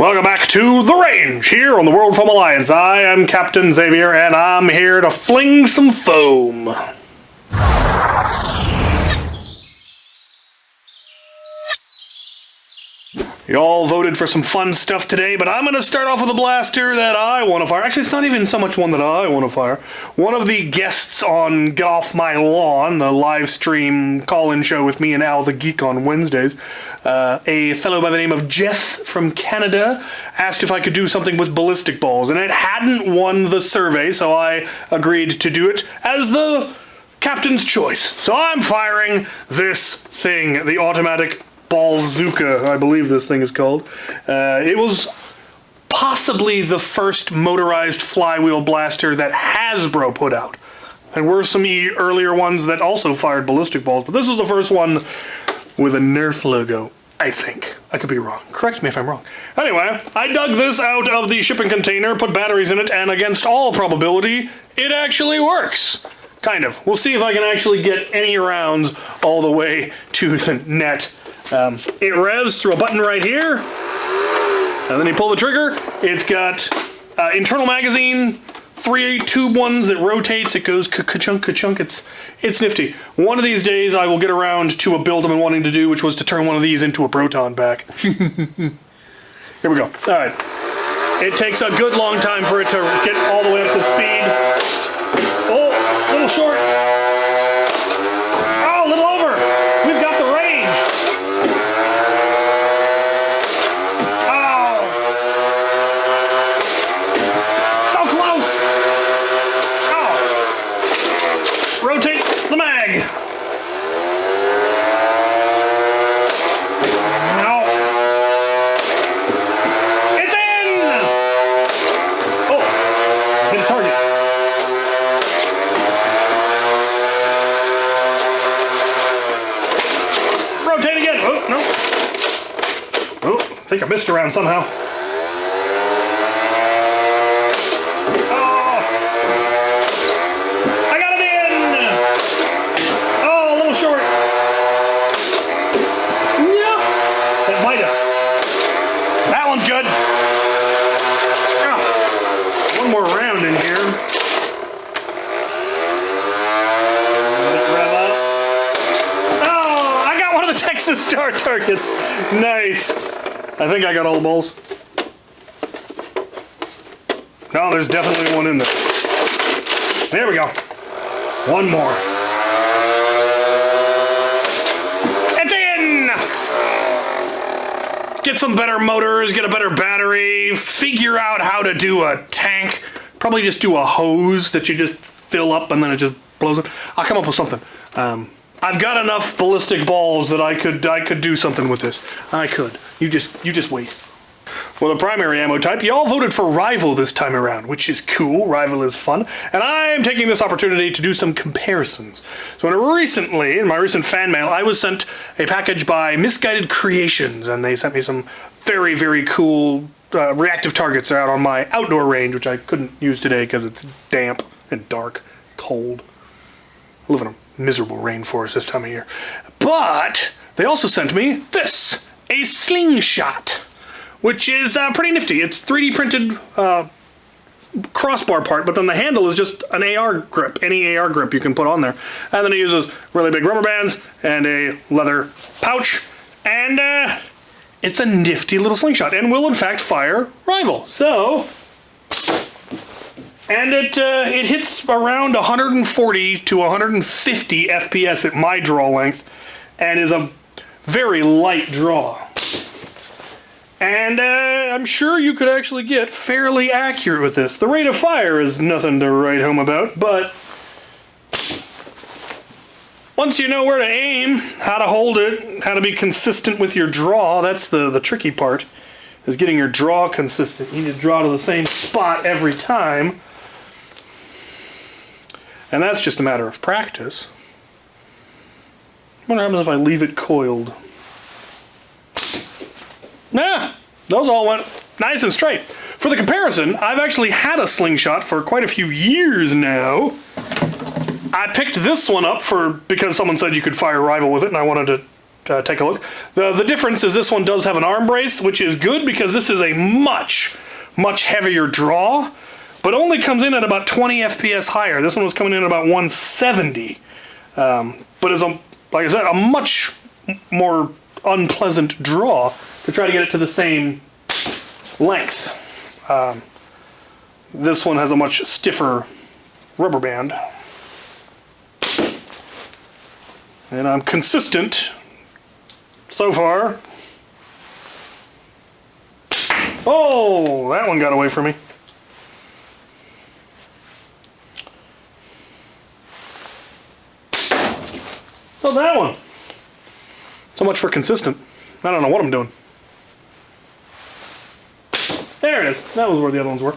Welcome back to The Range, here on the World Foam Alliance. I am Captain Xavier, and I'm here to fling some foam. Y'all voted for some fun stuff today, but I'm going to start off with a blaster that I want to fire. Actually, it's not even so much one that I want to fire. One of the guests on Get Off My Lawn, the live stream call-in show with me and Al the Geek on Wednesdays, a fellow by the name of Jeff from Canada asked if I could do something with ballistic balls, and it hadn't won the survey, so I agreed to do it as the captain's choice. So I'm firing this thing, the automatic Ballzooka, I believe this thing is called. It was possibly the first motorized flywheel blaster that Hasbro put out. There were some earlier ones that also fired ballistic balls, but this is the first one with a Nerf logo, I think. I could be wrong. Correct me if I'm wrong. Anyway, I dug this out of the shipping container, put batteries in it, and against all probability, it actually works. Kind of. We'll see if I can actually get any rounds all the way to the net. It revs through a button right here, and then you pull the trigger. It's got internal magazine, 3 tube ones. It rotates. It goes ka-chunk, ka-chunk. It's nifty. One of these days, I will get around to a build I've been wanting to do, which was to turn one of these into a Proton Pack. Here we go. All right. It takes a good long time for it to get all the way up to speed. Oh, a little short. Oh, a little over. We've got the range. Rotate the mag. No. It's in! Oh, hit a target. Rotate again. Oh, no. Oh, I think I missed around somehow. That one's good. Oh, one more round in here. Let it rev up. Oh, I got one of the Texas Star targets. Nice. I think I got all the balls. No, there's definitely one in there. There we go. One more. Get some better motors, get a better battery, figure out how to do a tank. Probably just do a hose that you just fill up and then it just blows it. I'll come up with something. I've got enough ballistic balls that I could do something with this. I could. You just wait. Well, the primary ammo type, y'all voted for Rival this time around, which is cool. Rival is fun. And I'm taking this opportunity to do some comparisons. So in my recent fan mail, I was sent a package by Misguided Creations, and they sent me some very, very cool reactive targets out on my outdoor range, which I couldn't use today because it's damp and dark, cold. I live in a miserable rainforest this time of year. But they also sent me this, a slingshot, which is pretty nifty. It's 3D printed crossbar part, but then the handle is just an AR grip, any AR grip you can put on there. And then it uses really big rubber bands and a leather pouch, and it's a nifty little slingshot, and will in fact fire Rival. So, and it hits around 140 to 150 FPS at my draw length, and is a very light draw. And I'm sure you could actually get fairly accurate with this. The rate of fire is nothing to write home about, but once you know where to aim, how to hold it, how to be consistent with your draw, that's the tricky part, is getting your draw consistent. You need to draw to the same spot every time. And that's just a matter of practice. What happens if I leave it coiled? Nah, those all went nice and straight. For the comparison, I've actually had a slingshot for quite a few years now. I picked this one up because someone said you could fire Rival with it, and I wanted to take a look. The difference is this one does have an arm brace, which is good because this is a much heavier draw, but only comes in at about 20 FPS higher. This one was coming in at about 170, but is, like I said, a much more unpleasant draw to try to get it to the same length. This one has a much stiffer rubber band. And I'm consistent so far. Oh, that one got away from me. Oh, that one. So much for consistent. I don't know what I'm doing. There it is. That was where the other ones were.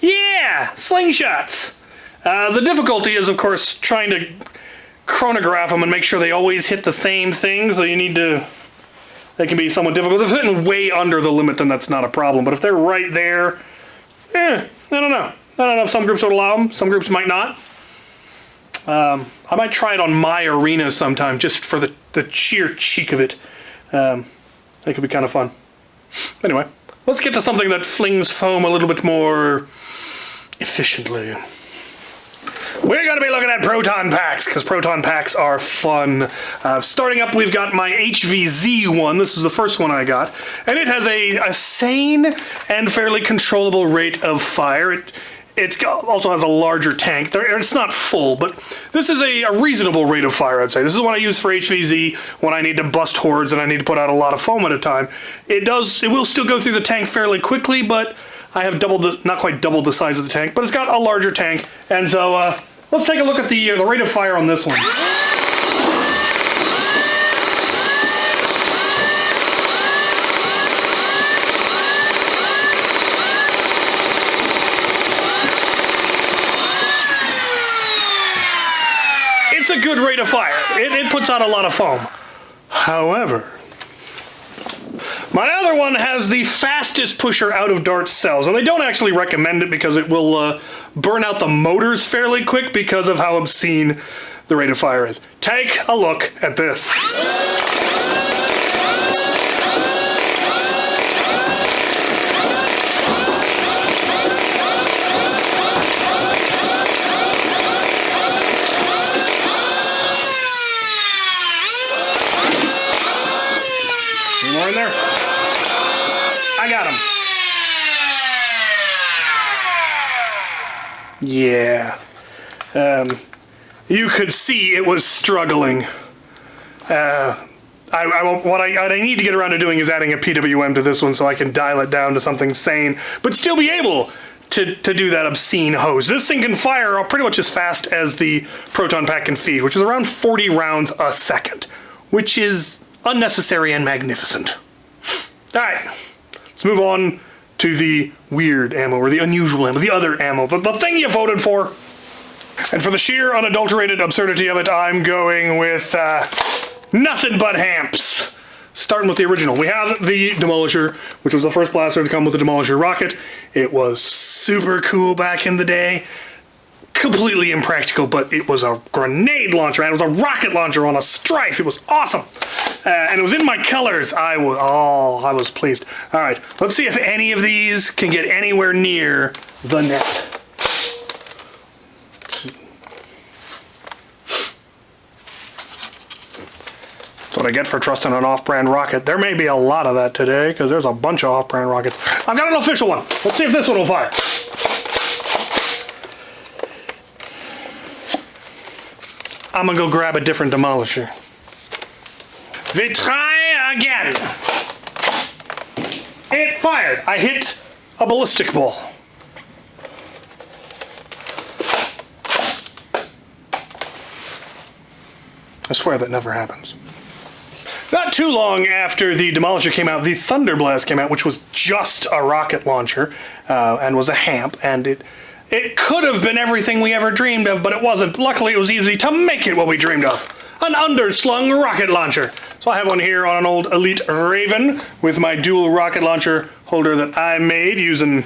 Yeah! Slingshots! The difficulty is, of course, trying to chronograph them and make sure they always hit the same thing, so you need to... They can be somewhat difficult. If they're sitting way under the limit, then that's not a problem. But if they're right there, I don't know. I don't know if some groups would allow them. Some groups might not. I might try it on my arena sometime, just for the sheer cheek of it. That could be kind of fun. Anyway, let's get to something that flings foam a little bit more efficiently. We're going to be looking at Proton Packs, because Proton Packs are fun. Starting up, we've got my HVZ one. This is the first one I got. And it has a sane and fairly controllable rate of fire. It also has a larger tank. It's not full, but this is a reasonable rate of fire, I'd say. This is what I use for HVZ when I need to bust hordes and I need to put out a lot of foam at a time. It will still go through the tank fairly quickly, but I have not quite doubled the size of the tank, but it's got a larger tank. And so let's take a look at the rate of fire on this one. It's a good rate of fire. It puts out a lot of foam. However, my other one has the fastest pusher out of dart cells, and they don't actually recommend it because it will burn out the motors fairly quick because of how obscene the rate of fire is. Take a look at this. More in there. I got him. Yeah. You could see it was struggling. What I need to get around to doing is adding a PWM to this one so I can dial it down to something sane, but still be able to do that obscene hose. This thing can fire pretty much as fast as the Proton Pack can feed, which is around 40 rounds a second, which is unnecessary and magnificent. Alright, let's move on to the weird ammo, or the unusual ammo, the other ammo, the thing you voted for. And for the sheer unadulterated absurdity of it, I'm going with nothing but hamps. Starting with the original. We have the Demolisher, which was the first blaster to come with the Demolisher rocket. It was super cool back in the day. Completely impractical, but it was a grenade launcher, and it was a rocket launcher on a strife. It was awesome. And it was in my colors. I was pleased. All right, let's see if any of these can get anywhere near the net. That's what I get for trusting an off-brand rocket. There may be a lot of that today, because there's a bunch of off-brand rockets. I've got an official one. Let's see if this one will fire. I'm gonna go grab a different Demolisher. We try again. It fired. I hit a ballistic ball. I swear that never happens. Not too long after the Demolisher came out, the Thunderblast came out, which was just a rocket launcher and was a hamp, and it could have been everything we ever dreamed of, but it wasn't. Luckily, it was easy to make it what we dreamed of. An underslung rocket launcher. So I have one here on an old Elite Raven with my dual rocket launcher holder that I made using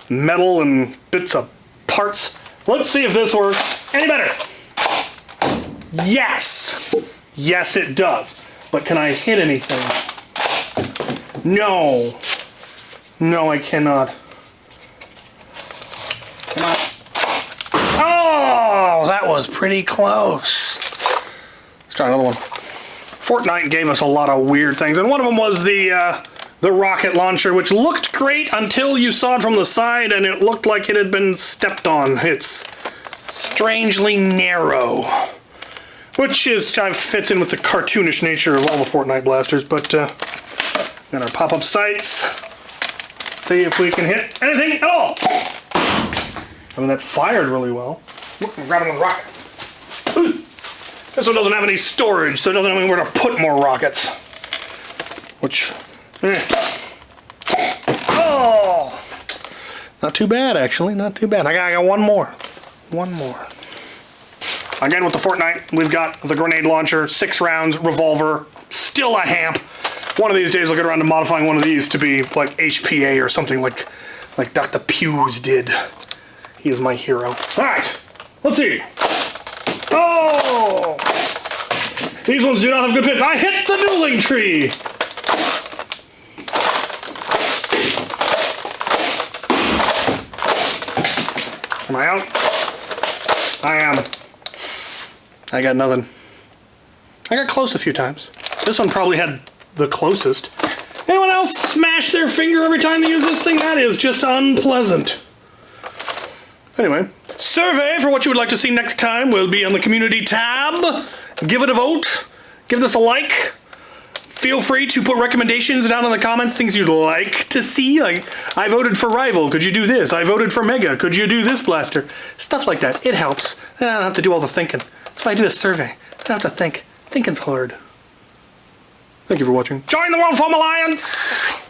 metal and bits of parts. Let's see if this works any better. Yes! Yes, it does. But can I hit anything? No. No, I cannot. Come on. Oh, that was pretty close. Let's try another one. Fortnite gave us a lot of weird things, and one of them was the rocket launcher, which looked great until you saw it from the side and it looked like it had been stepped on. It's strangely narrow, which fits in with the cartoonish nature of all the Fortnite blasters. But got our pop-up sights. See if we can hit anything at all. I mean, that fired really well. Look, I'm grabbing a rocket. Ooh. This one doesn't have any storage, so it doesn't have anywhere to put more rockets. Which, oh, not too bad actually. Not too bad. I got one more. One more. Again with the Fortnite, we've got the grenade launcher, 6 rounds, revolver, still a hamp. One of these days I'll get around to modifying one of these to be like HPA or something like Dr. Pew's did. He is my hero. Alright, let's see. Oh! These ones do not have good fits. I hit the dueling tree! Am I out? I am. I got nothing. I got close a few times. This one probably had the closest. Anyone else smash their finger every time they use this thing? That is just unpleasant. Anyway, survey for what you would like to see next time will be on the community tab. Give it a vote. Give this a like. Feel free to put recommendations down in the comments, things you'd like to see. Like, I voted for Rival. Could you do this? I voted for Mega. Could you do this blaster? Stuff like that. It helps. I don't have to do all the thinking. That's why I do a survey. I don't have to think. Thinking's hard. Thank you for watching. Join the World Foam Alliance!